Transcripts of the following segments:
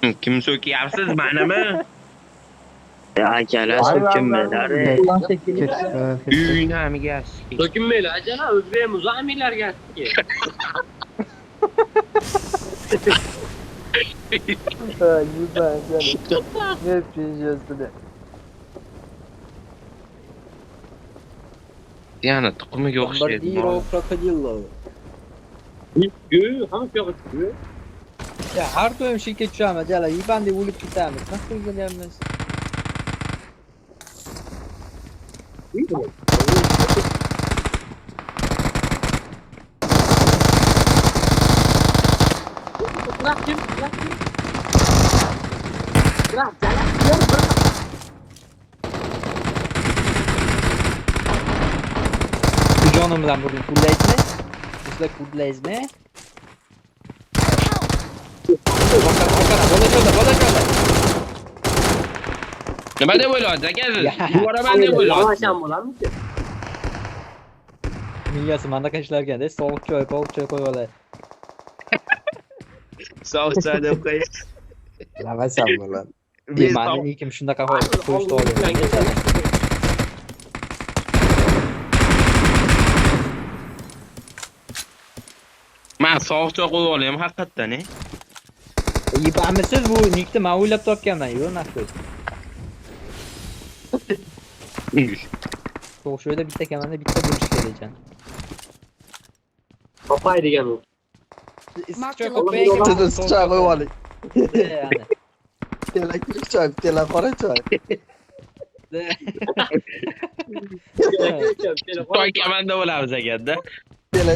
Kim so'kyapsiz, manimi? Akalar so'kinmaylari. Uynamiga shikik. So'kinmaylar, ajala o'zbek muzamiylar gazki. Hep pinjasida. Yana tuqumiga o'xshaydi. Bombardiro krokodillo. Hamma yoqqa chiqdi. Ya har doim shikka tushamiz, jala yibandi o'lib ketamiz. Qanaqa qilyapmiz? Jonim bilan buni pullaysiz. Sizlar pullayizmi? Bola jo'da. Nima deb o'ylaysiz, aka siz? Yuboraman deb o'ylaysiz. Yomasham bo'ladimi? Miyasi manaqa ishlarganda sovuq choy qo'yib olay. Sovuqcha deb qo'y. Lamasam bo'lar. Mani kim shunaqa qo'yishni oladi. Men sovuqcha qo'yib olayim haqiqatdan, Yibamisiz bu nikni men o'ylab topganman, yo'q naqd. O'sha bitta kamanda bitta bo'lish kerak ekan. Papay degan u. Issiqcha Sizni issiqcha qo'yib oling. Ana. Elektrik choy, qora choy. Toy kamanda bo'lamiz akada. Tele.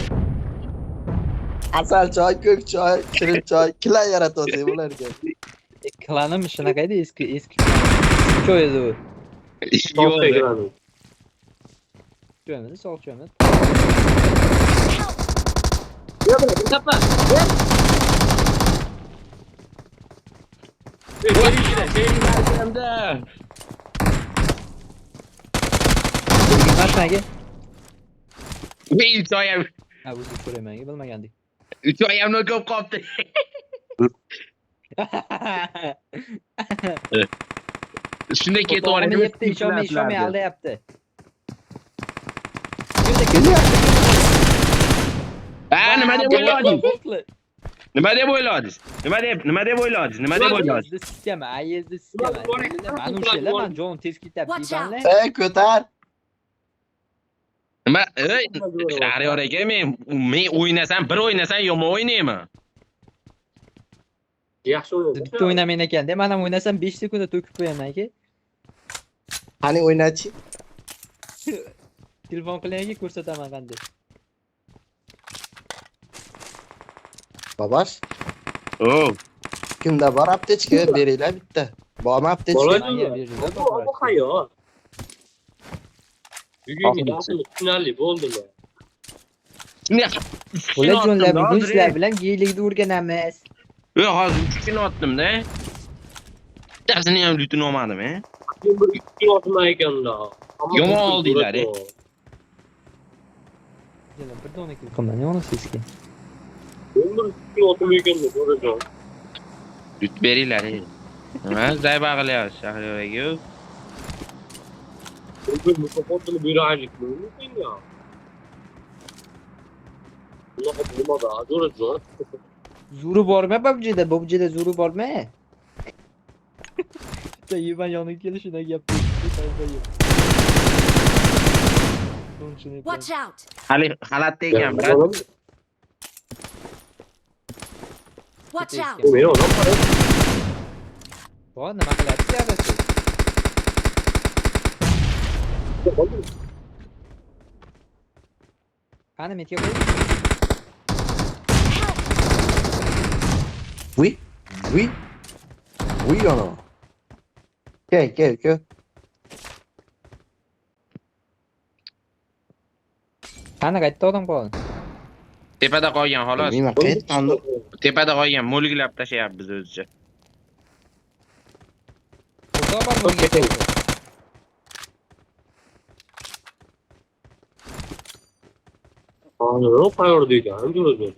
Asal choy, ko'k choy, shirin choy, klan yaratasiz bularga. Klanim shunaqa edi, eski choy edi u. Yo'q. Cho'ymiz, sovuq cho'ymiz. Qanaqa? Men toyam. Ha, bu so'rayman, bilmagandik. 3 oyimni ko'p qopti. Shunday ketaveradi. Ishonmay aldayapti. Nima deb o'yladingiz? Nima deb o'yladingiz? Sistema, ayezdi sistema. Mana o'shalar, men jonim tez ketyapti, deymanlar. Ko'tar. Nima? Shahriyor aka, men o'ynasam, bir o'ynasam yomon o'ynayman. Yaxshi o'ynadi. Bitta o'ynamayman ekan-da, men ham o'ynasam 5 sekundda to'kib qo'yaman aka. Qani o'ynachi? Telefon qiling, ko'rsataman qanday. Babash, Oh. kimda bor aptechka beringlar bitta. Bormi aptechka? Bu hayot. Bugungi darsimiz tushunarli bo'ldimi? Ular jo'nlar bugun sizlar bilan geylikni o'rganamiz. Hozir 3 kun otdim-da. Darsini ham lutini olmadim, Bir ikki otma ekanda. Yomon oldinglar, Bir dona qilman, yo'q sizga. Bir ikki otma ekanda, ko'rajon. Lut beringlar. Nima zayba qilyapsiz Shahriyor aka? Bir mukofotini beraylikmi? Senga. Bunaqa bo'lmadi, ko'rajon. Zuri bormi PUBG'da zuri bormi? Bitta yiban yoniga kelishini gap. Watch out! Xalatda ekan, brat. Watch out! Men odam bor. Voy, nima qilyapsiz yarasi? Qani metga qo'ying. Oui o no? Ke. Qani qayerda odam qoldi? Tepada qolgan xolos. Nima qayerdan? Tepada qolgan mo'lgilab tashayapmiz o'zicha. Xudo bormi? Ana, qayerda ekan? Ko'rajon.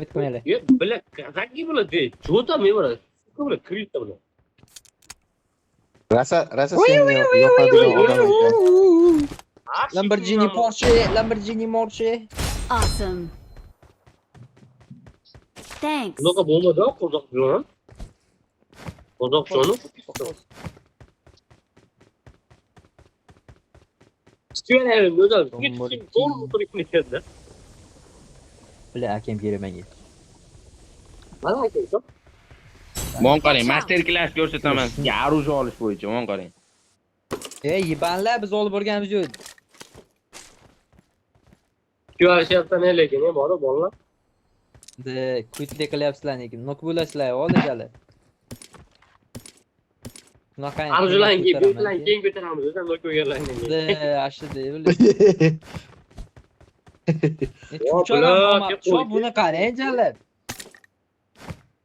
bitmaydi. Yo, bile qanday bo'ladi? Jota men bor. Ko'p kripto bilan. Rasa sen yo'qadigan odam ekan. Lamborghini Porsche. Awesome. Thanks. Bunaqa bo'lmadi, qozoqjon. Qozoqjoni. Stüyeler güzel. Lamborghini. Doğru motorikini kezdi. Bile hakem beraman. Bana aytaysan. Mon qarang, master class ko'rsataman. Sizga оружие olish bo'yicha, mon qarang. Yibanlar biz olib borganimiz yo'q. Güvensiyapta ne lekin, ne bor bolalar? De kuytlik qilyapsizlar lekin. Nok bo'lasizlar, oldigalar. Bunaqa. Arzulan keyin ko'taramiz, o'zim nok ko'rganlarni. De ashida o'ylaysiz. Cho'p buni qarang jalab.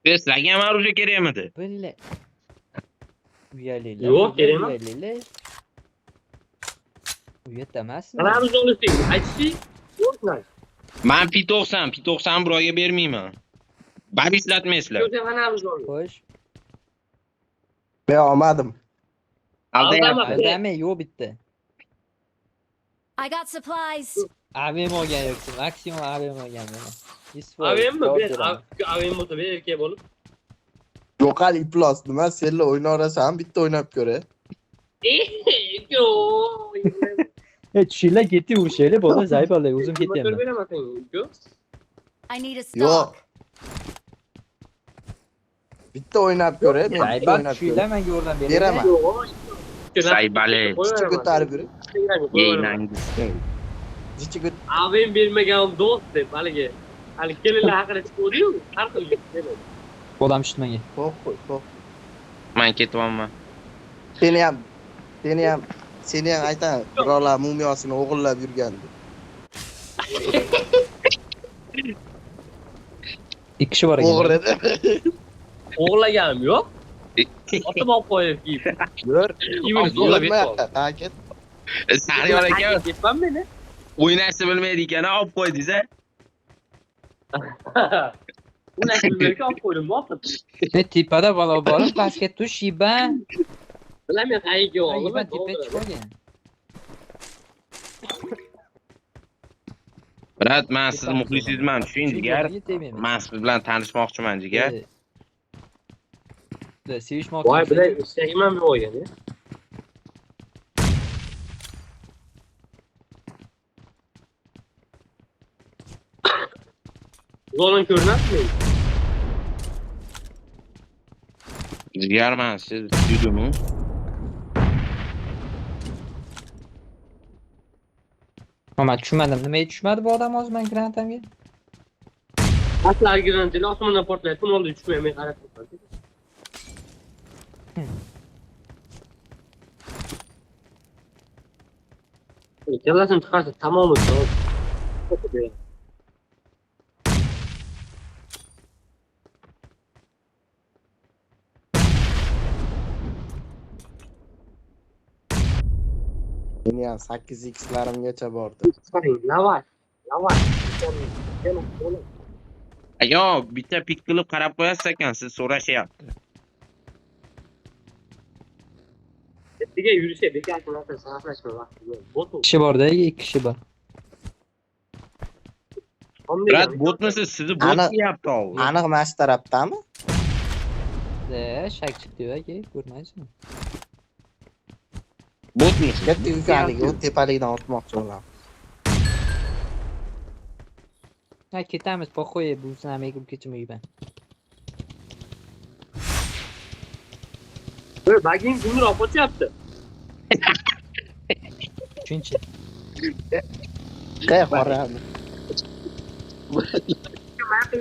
Sizlarga ham оружие kerakmidi? Billa. Uyalinglar. Yo'q, kerak emas. Uyalinglar. Uyat emasmi? Qaramiz olishdik. Aytishdi. Yo'qlar. Men P90 birovga bermayman. Babislatmaysizlar. O'zi qaramiz oldik. Xo'sh. Men olmadim. Aldama yo'q bitta. I got supplies. AVM olgan yo'qsiz. Maksimum AVM olgan men. Avem mi? Avem bo'lsa ber erkak bo'lib. Lokal iplos nima? Senla o'ynayapsan, bitta o'ynab ko'ra. Tushinglar ketdi urishaylik, bola zaybollar, o'zim ketyapman. I need a Yo'q. stop. Bitta o'ynab ko'ra, men bitta Zaybar o'ynab tushinglar ko'ra. menga yordam Beraman. bering. Saybale. Jichi ko'tarib yur. Yeynangizda. Jichi ko'tarib. Avem bermagan do'st deb haligi. Hali kelinlar haqida chiqdi-yu, har xil gap. Odam tushmanga. Qo'y. Men ketyapman. Seni ham aytaman, birovlar mumiyosini o'g'irlab yurgandi. Ikki kishi bor ekan. O'g'irladi. O'g'laganim yo'q. Otib olib qo'yib kiyib. Yur. Kiyimini zo'rlab Yurma, yetib oldi. ket. Saryor aka Ketman meni. o'ynashni bilmaydi ekan, olib qo'ydingiz-a? Ular bilmaydi, olib qo'ydim, otib. Tepada bola borib, pastga tush, yiban. Bilaman, qayerga oldim. Yiban tepaga chiqmagan. Brat, men siz muxlisingizman, tushuning jigar. Men siz bilan tanishmoqchiman jigar. Sevishmoqchi. Voy, bilan istagimam yo'q ekan. Zo'rdan ko'rinadimi? Jigar, men siz tushundimi? Mana tushmadim. Nimaga tushmadi bu odam hozir men grantamga? Atlar granatini osmondan portlaydi, tun oldi tushmay men qarab turibman. Kellasini chiqarsa tamom bo'ladi. Meni ham 8x'larimgacha bordi. Qarang, lavash. Ayo, bitta pik qilib qarab qo'yasiz ekan, siz so'rashyapti. Ertaga yurishga bekor qilasa sarflashma vaqti yo'q. Bot Kishi borda, ikki kishi bor. Brat, botmisiz? Sizni bot deyapti u. Aniq mana shu tarafdami? Shak chiqdi-yu aka, ko'rmaysizmi? Botmisiz? Katta yukarıga, o tepalikdan o'tmoqchi bo'laman. Ha, ketamiz, po'xo'y, bu sinamay kirib ketmayman. Baging kimdir olib qo'yapti. Shuncha. Qay qorami.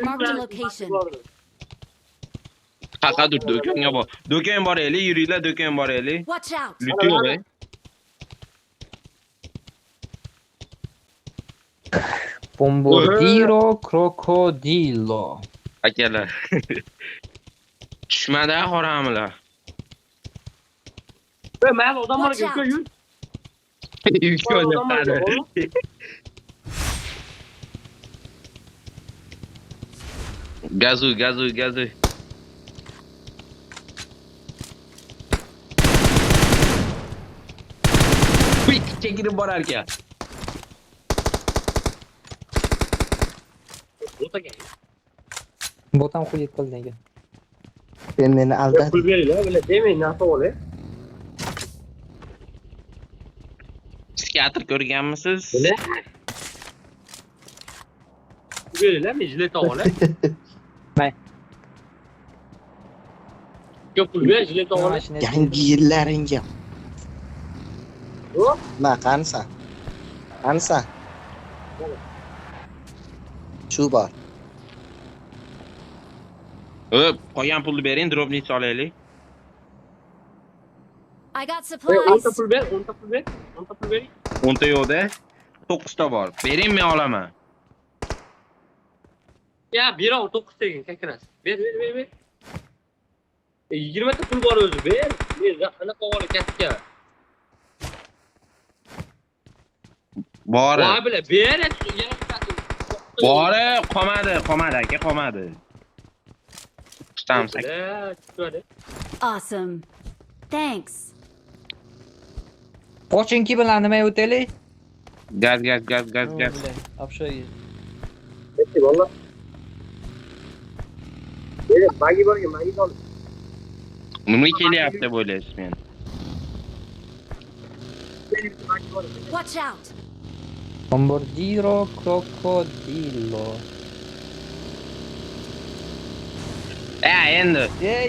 Mark the location. Qaqadur do'konga bor. Do'kon boraylik, yuringlar, do'kon boraylik. Watch out. Luti yo'q. Bombardiro krokodilo. Akalar. Tushmada qoramilar. Mayli, odamlarga Watch out. yur. Yukka olyapti. Gazuy. Quick, chekilib borar ekan. O'tagan. Botam quyib qildi ekan. Sen meni aldading. Pul beringlar, bular demang, narsa oling. Psixiatr ko'rganmisiz? Bular. Pul beringlar, men jilet oling. May. Ko'p pul ber, jilet oling. Mashina Yangi yillaringga. Yo'q. Ma qansa? Shu bor. Hop, qolgan pulni bering, dropnik olaylik. I got 10 supplies. ta pul ber, 10 ta pul ber. 10 ta pul bering. 10 ta yo'qda, 9 ta bor. Bering, men olaman. Ya, beraver 9 tagin kakras. Ber. 20 ta pul bor o'zi, ber. Ber, anaqa oling katta. Bori. Voy bilan, ber. Bori, qolmadi aka, qolmadi. Tutamiz aka. Tushadi. Awesome. Thanks. Pochinki bilan nima o'taylik? Gaz. Obshoy. Bitti valla. Ber, magi borga, magi ol. Nima kelyapti deb o'ylaysiz men? Watch out. Bombardiro crocodilo. Endi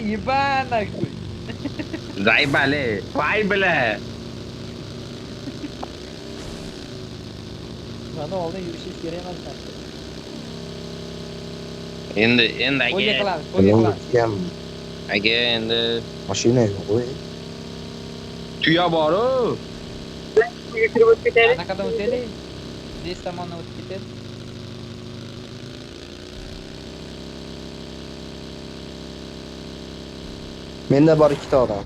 Yibana. zaybali, voy bila. Mana oldin yurishingiz kerak emas. Endi Qo'yga aka. qilamiz. Aka endi Mashinaga qo'y. tuya bor-ku. Anaqadan o'taylik. Des tomondan o'tib ketadi. Menda bor ikkita odam.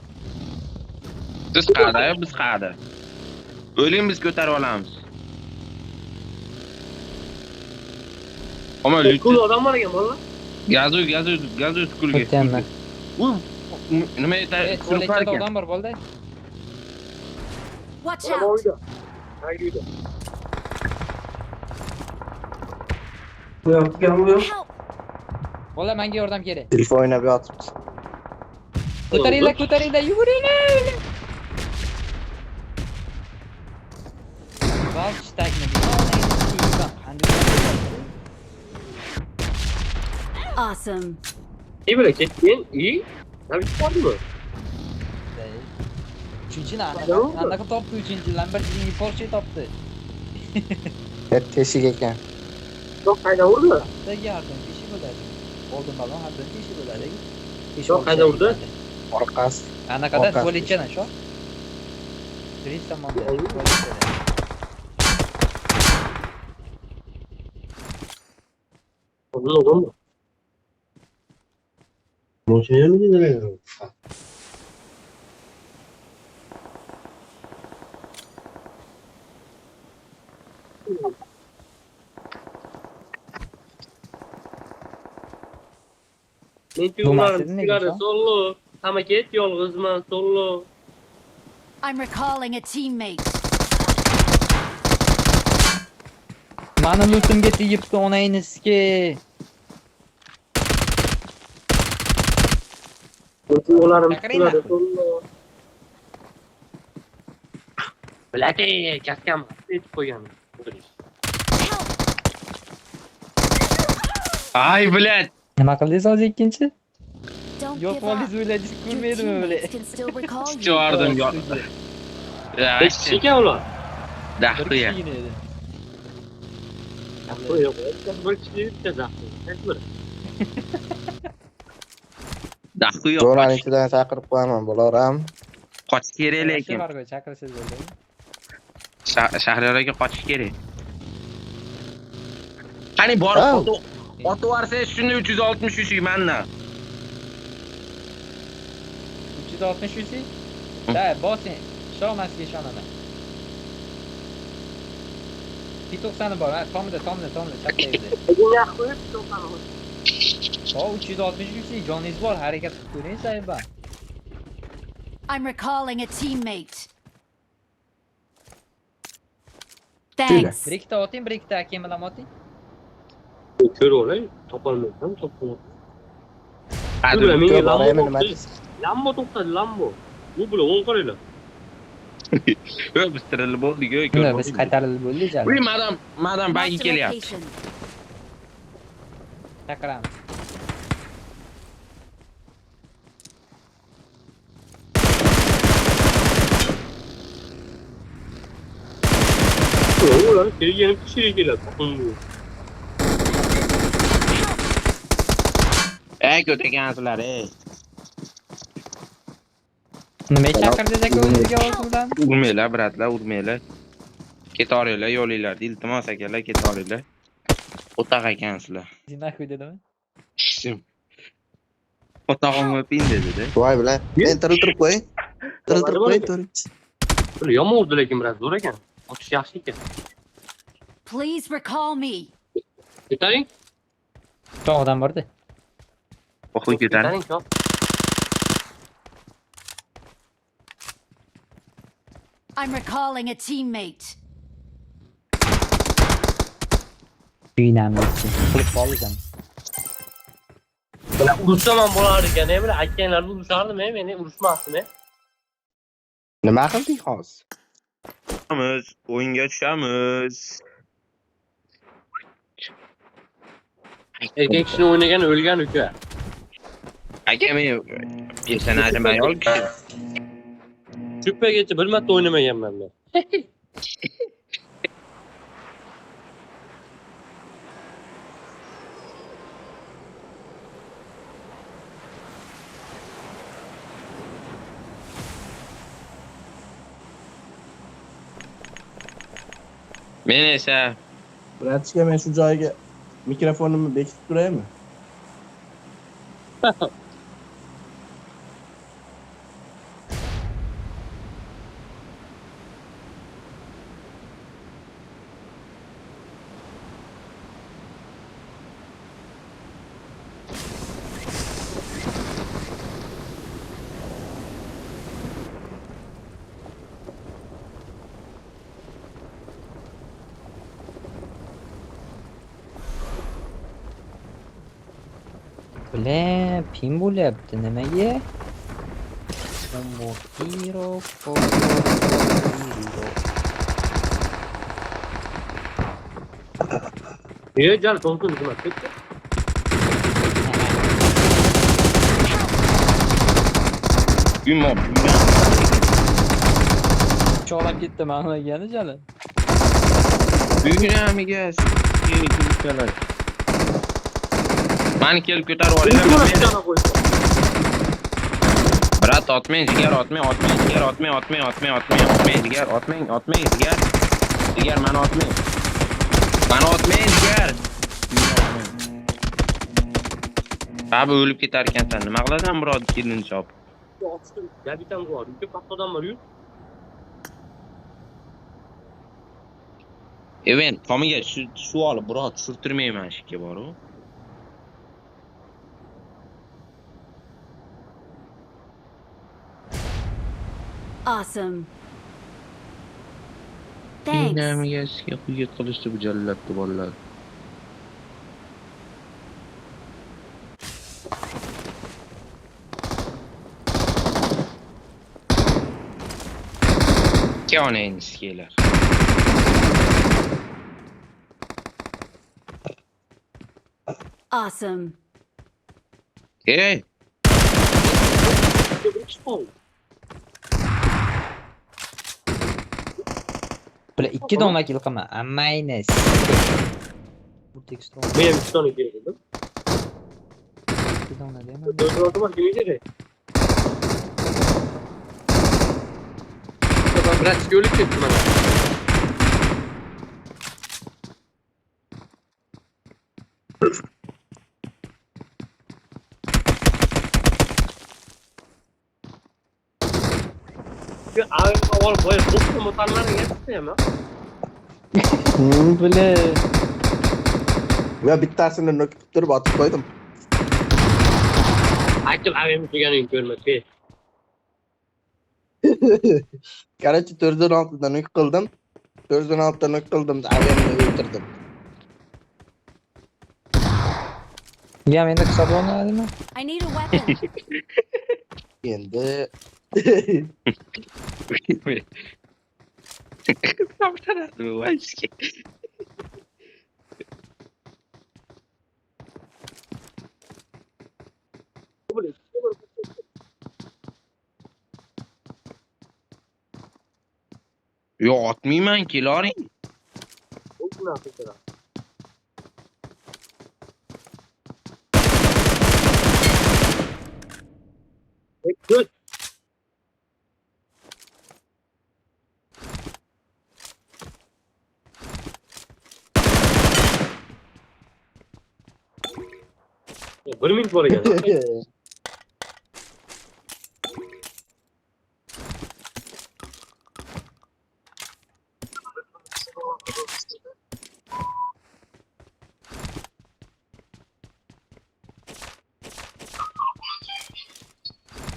Siz qayerda, biz qayerda? O'ling, biz ko'tarib olamiz. Omon, Kul odam bor ekan, valla. gazuy kulga. O'tganman. Nima aytadi? Ko'lakchada odam bor bo'ldi. Watch Odam out. uyda. Uyda. Bu Help. Bola, menga yordam kerak. Telefon o'ynab yotibdi. Ko'taringlar, yuguringlar. Bak, shtakni. Awesome. İyi böyle kettin, iyi. Tabii ki var mı? Uchinchini Ne oldu? anaqa topdi, uchinchi Lamborghini Porsche topdi. Teshik ekan. Çok kayda vurdu. Bizdagi har doim ishi bo'ladi. Oldin balon har doim ishi bo'ladi. Çok kayda vurdu. Orqasi. Anaqada Orqasi. ko'lakchana shu. Drift tomonda. Oldu. Oldu mu? Monşeye mi gidelim? Ne diyorlar? Mahsedin ne Sigara diyorsun? sollu. Ama ket yolg'izman sollu. I'm recalling a teammate. Mani lootimga tegibdi onangizga. Ularım Yakarayım sigara mı? sollu. Bilake kaskam etib qo'ygan. Help. Ay bilat. Nima qildingiz hozir ikkinchi? Don't Yo'q, give volingiz up. o'yladingiz, Your ko'rmaydimi teammates o'yle. can still recall you. Chiqardim yo. Besh kishi ekan ular. Bir Daxtiya. kishigina edi. Yo'q, bir kishi yetkazadi. Hech bir. Daxtiya. Jo'ranikidan chaqirib qo'yaman, bolaram. Qochish kerak Yaxshi lekin. barga chaqirsangiz bo'ldi. Shahriyorga qochish kerak. Qani bor Ha. otib yuborsangiz shunda 363 mandan. 363. Da, bosing. Ishonmasga ishonaman. 190 bor, ha, tomida, chapda edi. Bugun yaxshi qo'yib, to'xtadi. O 360 yuksak joningiz bor, harakat qilib ko'ring sahiba. I'm recalling a teammate. Şöyle. Thanks. Bir ikkita oting, bir ikkita akam bilan oting. Ko'rib olay, topolmaysan, topolmaysan. Hadi. Bu bilan menga Ko'p boraymi, Lambo nima to'xtadi. deysiz? Lambo to'xtadi, Lambo. Bu bilan o'ng qaranglar. Yo, biz tirilib bo'ldik, yo, Buni biz qaytarilib bo'ldik jala. Uy, madam bayga Marked a kelyapti. location. Chaqiramiz. Ulan kelganib kishiga keladi. Ey, ko'takansizlar, ey. Nima chaqirdingiz aka o'zingizga ovoz bilan? Urmanglar, bratlar, urmanglar. Ketoringlar, yo'linglar, iltimos akalar, ketoringlar. O'taq ekansizlar. Zinaku dedimi? Ishim. O'tog'imni o'ping dedi-da. Voy bilan. Men tiriltirib qo'ying. Tiriltirib qo'ying, to'ring. Bular yomon urdi lekin biroz zo'r ekan. Otish yaxshi ekan. Please recall me. Ketaring. Tog'dan bordi. O'qib ketaring. Chop. I'm recalling a teammate. Uynamiz. Qilib qolgan. Bular urushsam ham bo'lar ekan, bular aytganlarni urushardim, meni urishmasdim. Nima qildik hozir? Tushamiz, o'yinga tushamiz. Erkak kishini o'ynagan o'lgan uka. Aka, men personajim ayol kishi. Chupagacha bir marta o'ynamaganman men. Men esa Bratishka, men shu joyiga mikrofonimni bekitib turaymi? Bile pin bo'lyapti nimaga? Motiro, Jal to'g'ri xizmat ketdi. uymoq. Cho'lab ketdi ma'nolagani jala. Bugunamiga yeni kelib mani kelib ko'tarib olinglar. Brat, otmang, jigar, otmang, jigar, otmang, jigar, otmang, jigar. Jigar, mani otmang. Mani otmang, jigar. Abi o'lib ketar ekansan, nima qilasan, Murod, kelin chop. Ochdim, gabitam bor. Uka paxtadan bor, yur. Event, tomiga shu olib, Murod, tushirtirmayman shikka boru. Awesome. Thanks. Namiga sizga quyga qilishdi bu jallatni bolalar. Keonayni skeler. Awesome. Hey, Bile 2 dona kill qilma. Ammaynes. Bu tekst oldu. Men ham 2 dona keldim. 2 dona deyman. 4 bor kimga kerak? Ben biraz gölük ettim ana. Bir avval böyle boklu motorları geçti ama. Bile. Va bittasini nokib turib otib qo'ydim. Aytdim avem turganingni ko'rmabdi. Короче 416 dan nok qildim. 416 dan nok qildim, aviamni o'ldirdim. Ya endi hisoblanadimi? I need a weapon. Endi Kaptanadi bu vayski. Yo otmayman keloring. Good. Bir minut bor ekan.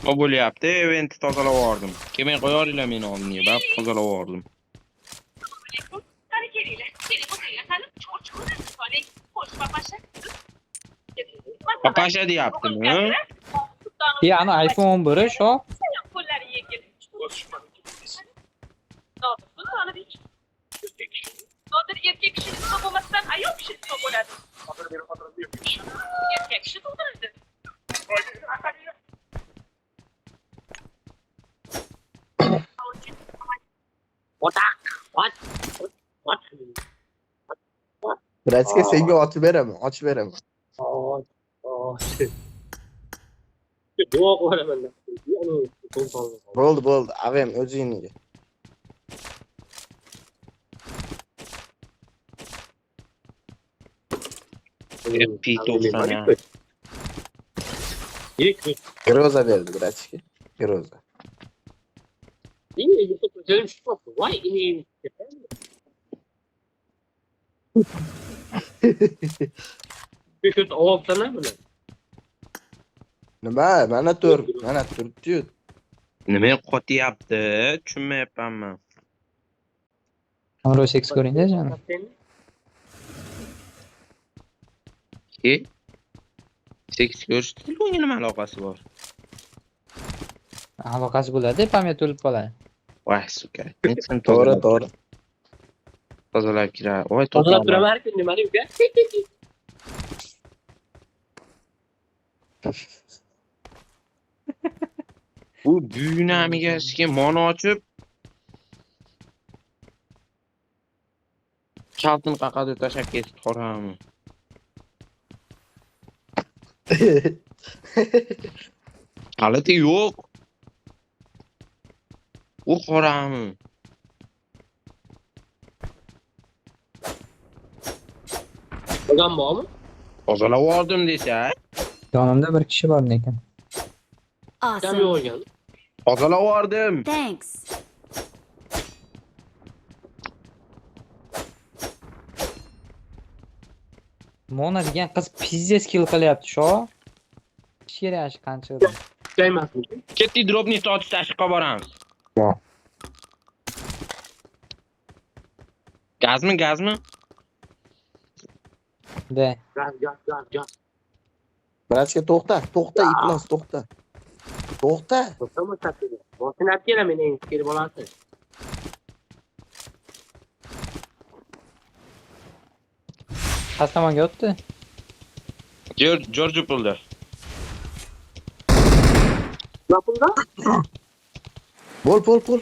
O bo'lyapti, eventni tozalab yubordim. Kelmay qo'yaveringlar meni oldimga, bab tozalab yubordim. Papasha deyaptimi? Ya ana iPhone 11 shu. Nodir erkek kishini nima bo'lmasdan ayol kishi nima bo'ladi? Erkak kishi tug'diradi. What? Vrachga senga ochib beraman, ochib beraman. Duo qilaman. Bo'ldi, avem o'zingga. P90. Groza berdi vrachga. Groza. Yine YouTube özelim şu bak. Vay ineyim. Bir kötü oğultana mı ne? Nima? Mana turibdi. Nima qotyapti? Tushunmayapman. Euro 6 ko'ring-da jani. E? 8 ko'rishdi, bunga nima aloqasi bor? Aloqasi bo'ladi, pamyat o'lib qoladi. Voy suka. Men sen To'g'ri. tozalab kirar. Voy Tozalab turaman har kun nima deydi? Bu dinamikasiga mono ochib kaltini qaqadi tashab ketib qo'rami. Qalati yo'q. U qorami. Odam bormi? Tozalab oldim desa, Yonimda bir kishi bor lekin. Odam yo'q Awesome. ekan. tozalab oldim. Thanks. Mona degan qiz pizdes kill qilyapti shu. Shirash qancha edi? Deymasmi? Ketdi dropni sotish tashqqa boramiz. Bor. Gazmi? De. Gaz. Vrachga to'xta, iplos, to'xta. To'xtama tatili. Bosin olib kelaman men kelib olasiz. Qastamonga o'tdi. George pulda. Napolda? Bo'l.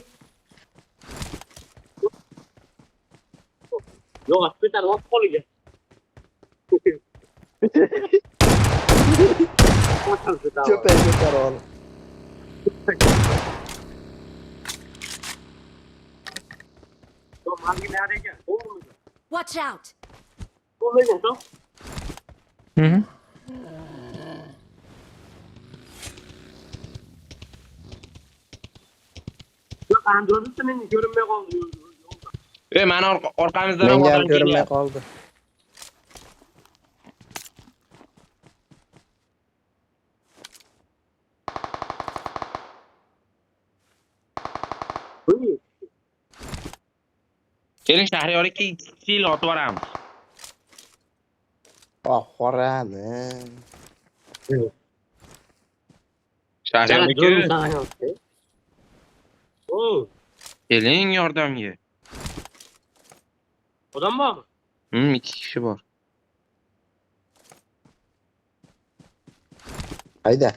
Yo'q, hospital olib qoliga. Ko'pay ko'tarol. Watch out. Mhm. Görünmeye kaldı. Mani orqamizdan ham Menga ham odam ko'rinmay kelyapti. qoldi. Buyur. Keling Shahriyorga 2 yil otib boramiz. Qorani. Jana Shahriyorga jo'nim sana yo'qdi. Oo, keling yordamga. odam bormi? 2 kishi bor. Hayda.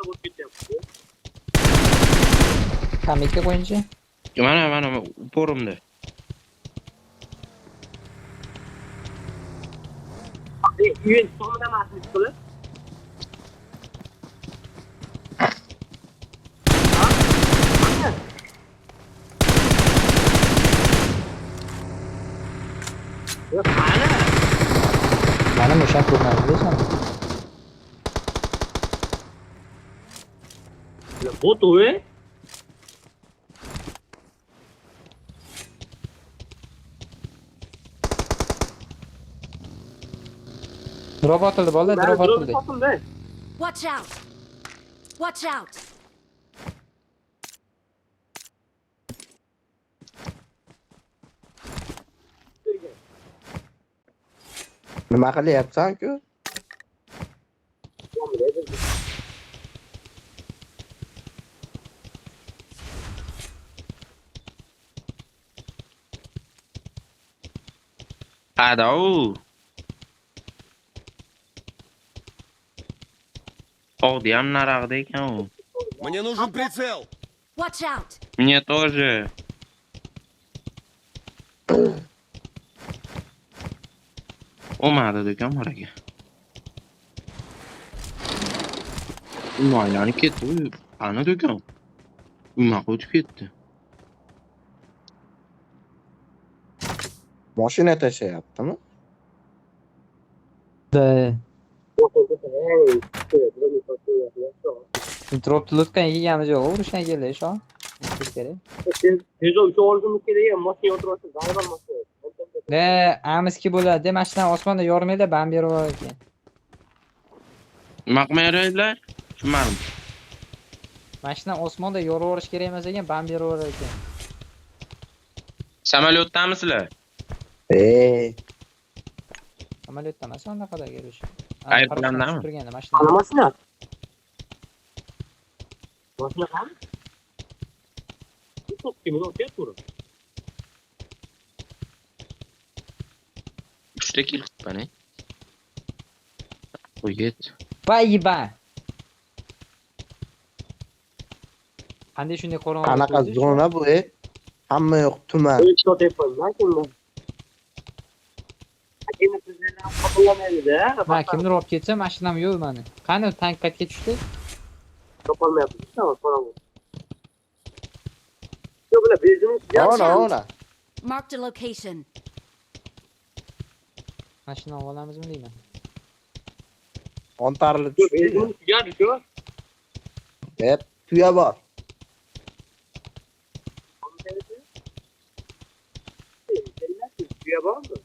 Bot ketyapti. Kamitga qo'yinchi. Mana uporimda. Uyun sonida emasmiz qilib. Yo'q, qani? Mana mushak ko'rmadi deysan. Bot o'y. Drop otildi bola, drop otildi. Watch out! Watch out! Nima qilyapsan-ku? Adau. Ham narag'da ekan u. Мне нужен прицел. Watch out! Мне тоже. O'madi do'kon bor ekan. Aylanib ketdi u. Qani do'kon? Unaqa o'tib ketdi. Mashina tashlayaptimi? Drop tutgan yegamiz yo'q, urushgan keldi shu. Kerak. Tez ol, shu olgim kerak, mashina o'tiribsiz, g'ayban mashina. Amiski bo'ladi. Mashina osmonda yormaydi, ban berib ekan. Nima qilmayaptilar? Tushunmadim. Mashina osmonda yorib yuborish kerak emas ekan, ban berib ekan. Samolyotdamisizlar? Samolyotda emas, anaqada kelish. Aeroplandami? Turganda mashina. Qani mashina? Mashina qani? Çok kimin ortaya turib. 3 kill qilibman. Qo'yet. Vay-ba. Qanday shunday qorong'i? Qanaqa zona bu? Hamma yoq tuman. Shot yapalım. Kimdir? Akini sizlardan qo'llamaydi-da. Ha, kimdir olib ketsa, mashinam yo'q meni. Qani tankatga tushdi? Topolmayapmiz, tamam, qorong'i. Yo'q, bular bezini Ona. Marked a location. Mashina olib olamizmi deyman. Ontarilib Yo'q, tushdi. bezini tugadi-ku. Hep tuya bor. Tuya bormi?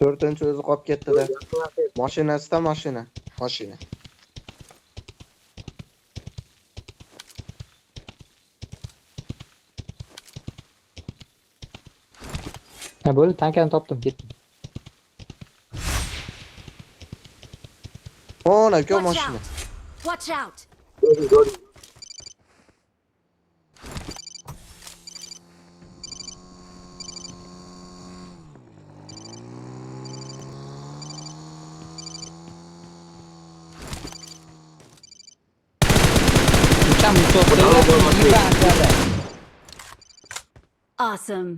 To'rtinchi o'zi qolib ketdi-da. Mashinasida mashina. Ha, bo'ldi, tankani topdim, ketdim. Ona ko'p Watch mashina. out! Watch out! Gördüm. Uçan bir top. Awesome.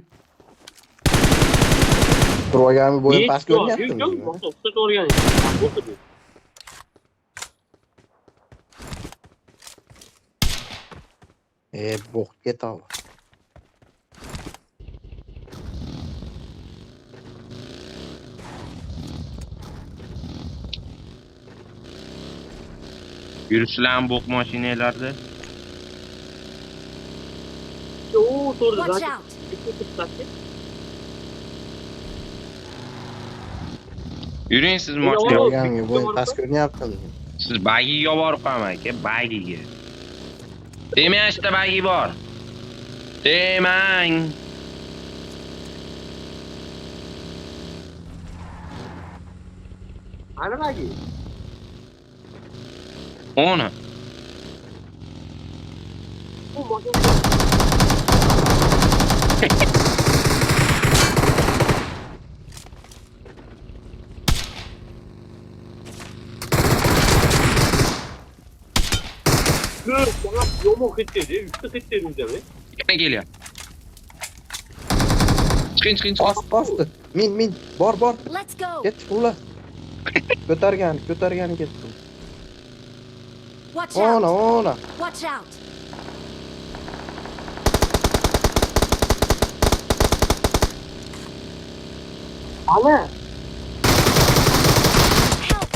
Turgani bo'yin Hiç past yok, ko'ryaptimi? hiç yok. Otobüste doğru yani. Otobüs. Bo'q ketadi. Yurishlar bo'q mashinalarda. Oo, doğru Watch zaten. out! Bir tık zaten. Yuring siz Ya, mochka. oğlum. Görganga bu past ko'ryaptimi? Siz bagiga borib qolmang aka, bagiga. Demang işte bagi bor. Demang. Ana bagi. Ona. Bu motor. Dur, bana yomo hit dedi. Üstü hit dedi mi? Yana geliyor. Chiqing. Bosdi. Min. Bor. Let's go. Ket, ula. Ko'targani ketdi. Watch out. Ona. Watch out. Ana. Help.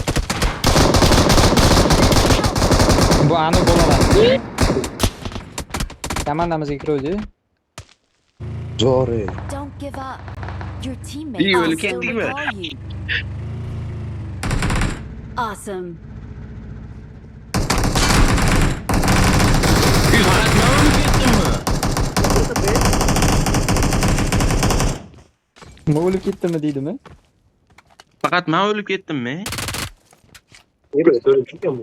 Bu aniq bo'laman. Komandamizga kiruvdi. Zo'ri. Don't give up. Your teammates İyi, öyle will still kendi mi? recall you. Awesome. Bir hayat ne oldu gittin mi? Nima o'lib ketdimi deydimi? Faqat men o'lib ketdimmi? Ne böyle böyle bir şey mi?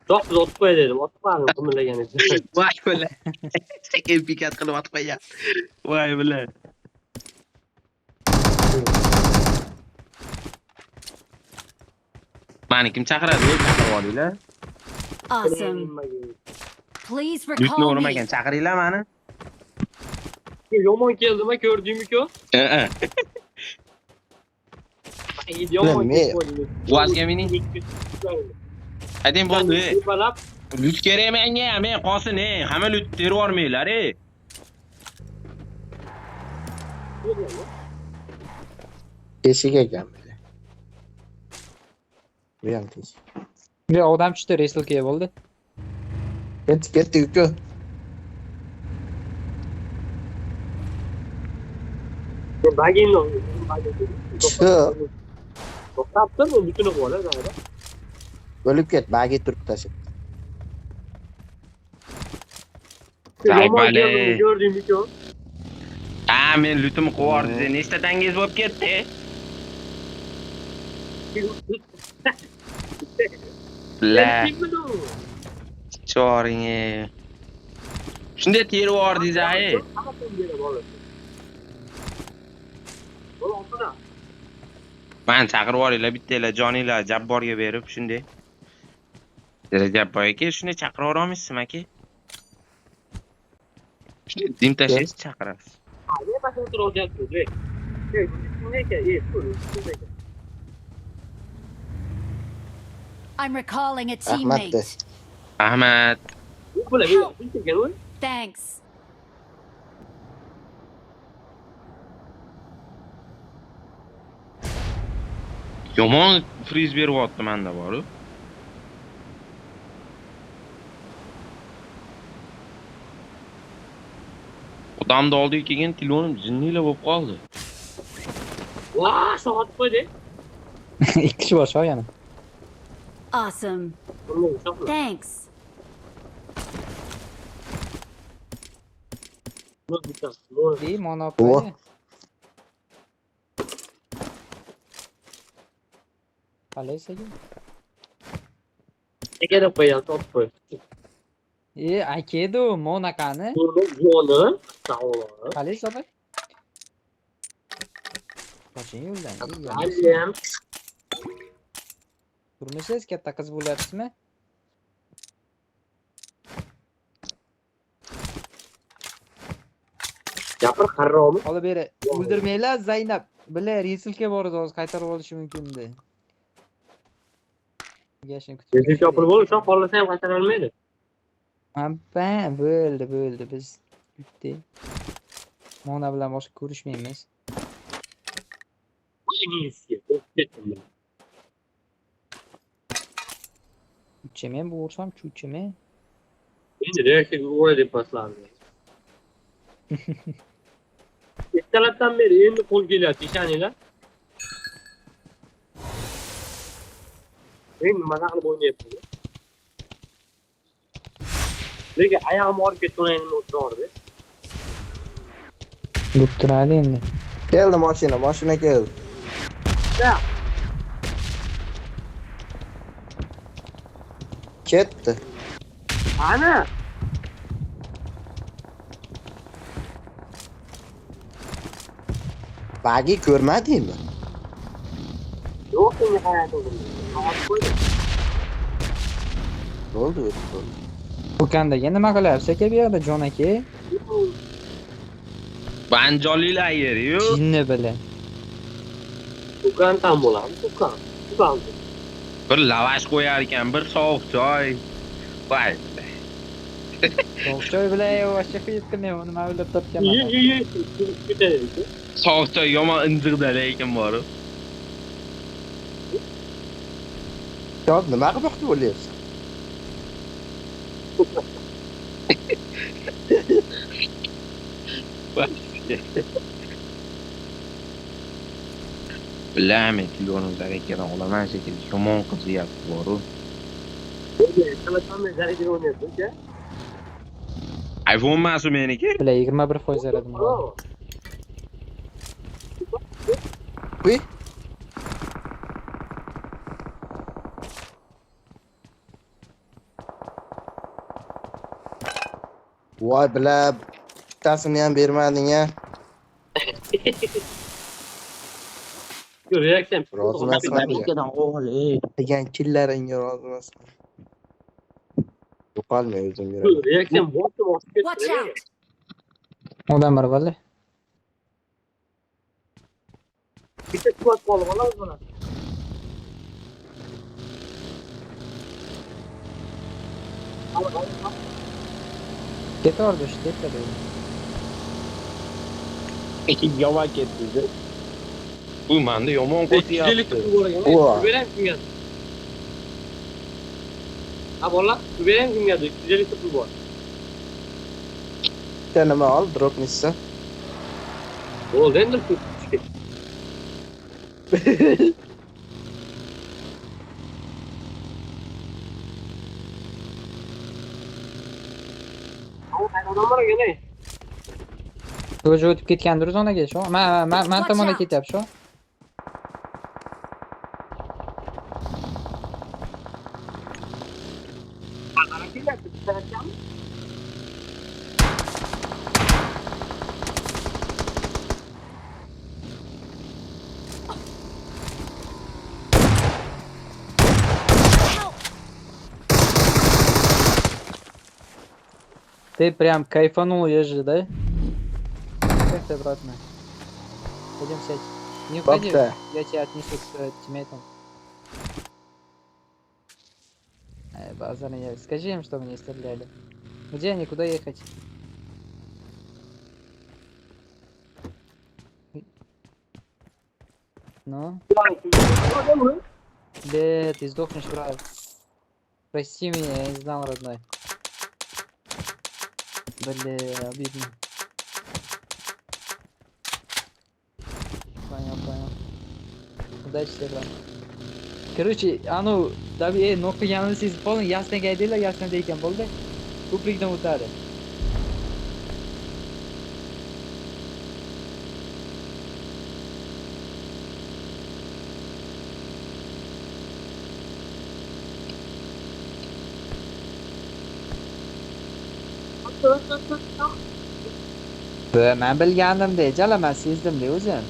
Çok güzel otuk koy dedim. Otuk var mı? Kımırlagan edi. Voy bilan. Sekin pikat qilib otib qo'ygan. Voy bilan. Mani kim chaqiradi? Chaqirib olinglar. Awesome. Please Yutni recall me. urmagan chaqiringlar mani. Yomon geldi mi gördüğüm ki o. Yomon geldi. Vazga mening. Hadem bo'ldi. Balap. Lut kerak menga, men qolsin, hamma lut terib yubormanglar, Teshik ekan böyle. Bu ham teshik. Bir odam tushdi, reslkaga bo'ldi. Ketdi uka. Bagin o. Shu. To'xtatdi mı? Bütün o bola zaten. Bo'lib ket, bagi turib tashib. Yomon geldi mi gördüğüm ki o. Ha, men lutimni qo'yib yubordi. Nechta tangiz bo'lib ketdi? La, choring. Shunday terib yubordingiz, Men chaqirib yuboringlar, bittanglar joninglar Jabborga berib shunday. Jabboy aka, shunday chaqirib yuborolmaysizmi aka? Shunday dim tashlaysiz, chaqirasiz. Ne başka tur olacak dedi. Ne ki? İyi, dur. I'm recalling a Rahmat de. teammate. Ahmad, Bu böyle bir şey geliyor. Thanks. yomon friz beryapti menda boru. Odamni oldiga kelgan telefonim jinnilar bo'lib qoldi. Vaa, soğuk koydu. Ikki kishi bor shu yana. Awesome. Thanks. Ey, O. monopoly. Qalaysiz? Ne kadar koyalım, soğuk koy. Akedu, Monakani. Durdum, yoğunu. Sağ olun. Qalaysiz opa? Qoching yo'ldan. Aliyem. Turmisiz, katta qiz bo'lyapsizmi? Yapır harromu. Olib beri. O'ldirmanglar, Zaynab. Bilar, resilka bor edi, hozir qaytarib olishi mumkin-da. Gashini kutib. Yezik yapır bolu, şu an parlasa ham qaytara olmaydi. Abba, bo'ldi. Biz bitti. Mona bilan boshqa ko'rishmaymiz. En iyisi. Kettim ben. Chuchamen bu ursam chuchamen. Endi de şey oraya deb paslardı. Ertalabdan beri endi qo'l kelyapti ishoninglar. Men nimaga qilib o'ynayapman? Lekin oyog'im olib ketdi, o'ynayman o'tirardi. Bo'lib turadi endi. Keldi mashina keldi. Ya, Ketdi. ana. Bagi ko'rmadingmi? Yo'q, senga qarayapman. Qog'oz qo'ydim. Bo'ldi. Do'kondaga nima qilyapsiz aka bu yerda Jon aka? Banjolilar yeri-yu. Jinni bilan. Do'kon ham bo'ladi, do'kon. Bir lavash qo'yar ekan, bir sovuq choy. Voy. Sovuq choy bilan boshqa qilib qilmayman, nima o'ylab topganman. Ye, ketadi. Sovuq choy yomon injiqda lekin bor. Yo'q, nima qilmoqchi bo'lyapsan? Bilaman, telefonimizga kerak olaman shekilli yomon qizyapti bor-u. Telefonda zaryadga o'ynayapti-ku. iPhone emas u meniki. Bilan 21% zaradim. Uy. Voy bilab, bittasini ham bermading-a. Reaksiyon. Rozi emasman. Degan killaringga rozi emasman. Yo'qolmay o'zim yuraman. Reaksiyon bosib Watch ketdi. out! Odam bor valla. Bitta squad qolib qoladi mana. Ketordi işte ketadi. Yomon ketdi. Bu menda yomon Kuzelik qo'yapti. pul bor ekan. Kuberam kimga? Ha bola, kuberam kimga? Kuzelik pul bor. Bitta nima ol, drop nissa. Bo'ldi endi pul. Odamlar ekan-ey. O'zi o'tib ketgandir zonaga shu. Men tomonga ketyapti shu. Ты прям кайфанул, ежи, да? Как ты, брат мой? Пойдем сядь. Не уходи, Бабка. я тебя отнесу к тиммейтам. Базар, скажи им, чтобы не стреляли. Где они, куда ехать? Ну? Да, ты сдохнешь, брат. Прости меня, я не знал, родной. Бля, обидно. Понял. Удачи тебе, брат. Короче, ну, нокта yanını siz falan yasna geldiler, yasnadayken bo'ldi. Ko'prikdan o'tadi. Men bilganimda, jalaman sezdimda o'zim.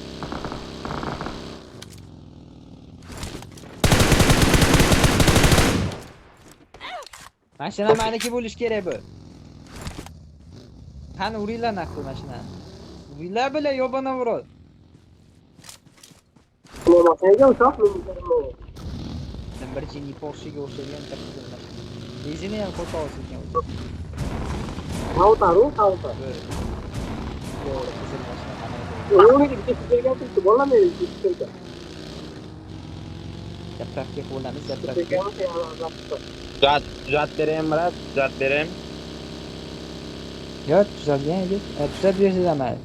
Mashina meniki bo'lish kerak bu. Qani uringlar naqd mashina. Uringlar bilan yobana uradi. Birinchi Porsche-ga o'xshagan katta mashina. Bezini ham qo'ta olsin o'zi. Auto. Zapravka qo'lamiz, zapravka. Tuzat beraymi, brат? Tuzat beraymi? Yo'q, tuzalgan edi. Tuzat bersiz amal.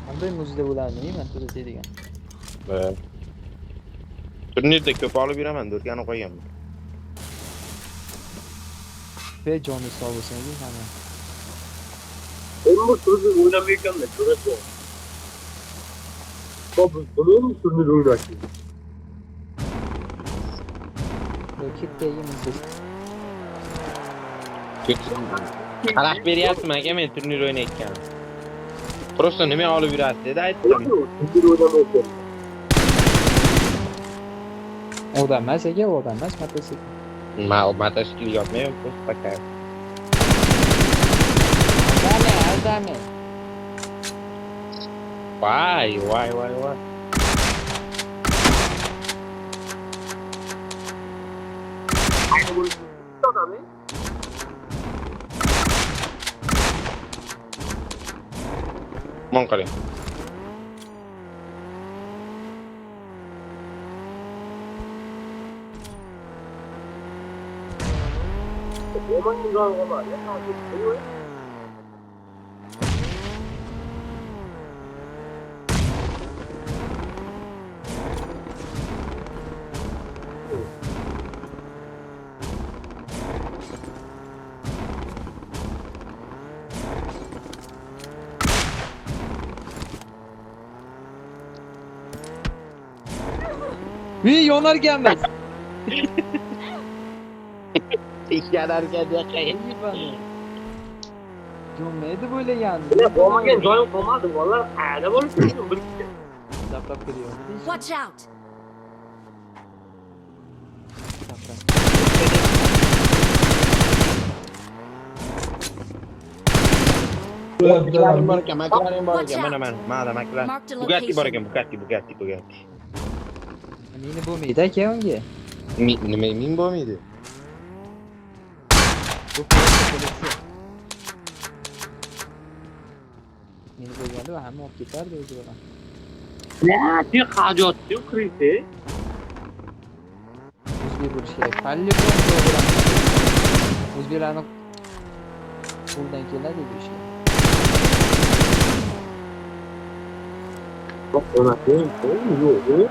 Qanday muzda bo'lardi, men tuzatadigan. Turnirde köp alıp yürəmən, dörtgəni qoyayım. Ve Johnny sağ olsun değil hemen. Benim bu turnir oynamayken de şurası o. Baba bunu mu turnir oynatıyor? Rakip de yiyemeyeceğiz. Xalaq beryapsın aka men turnir o'ynayotganim. Просто nima olib yurasiz dedi aytdim. Turnir oynamayken. O da emas aka, o da emas motosikl. Motosikl yopmayman, просто такая. Aldame. Vay. Aynı bunu adamı. Mon qiling. Roman imzalı var ya. Takip ediyor. Yonar gelmez. İşler geldi kayın. İyi bana. Gömmeydi böyle yani. Ne boğmaken canım komadı valla. Ne böyle söylüyorum bir kişi. Zap zap geliyor. Watch out! Zap zap. McLaren bor ekan, mana McLaren. Marked a Bugatti bor location. ekan, Bugatti. Meni bo'lmaydi aka unga. Nima men bo'lmaydi? Bu politsiya. Meni bo'lganda hamma olib ketardi o'zi bilan. Ne? Bir hacı yok krizi. O'zbek bo'lishi kerak. Polibon bilan. O'zbeklarni qo'ldan keladi bu ishlar. Bak ona değil. Yok.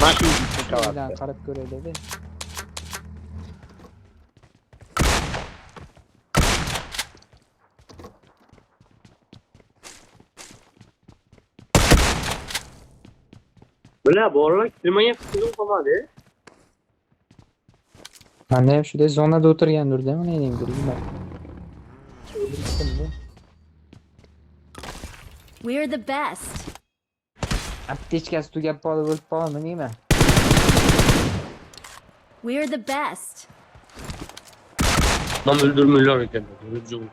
Mashin gitsin Bilan kavatda. qarab ko'raylik. Böyle borlar kirmaya kızım komadı. Manda ham shunday zonada o'tirgandir-da, mana endi bilmayman. We're the best. Aptechkasi tugab qolib o'lib qoldim nima? We're the best. Lan öldürmüyorlar kendini. Öldürüyor.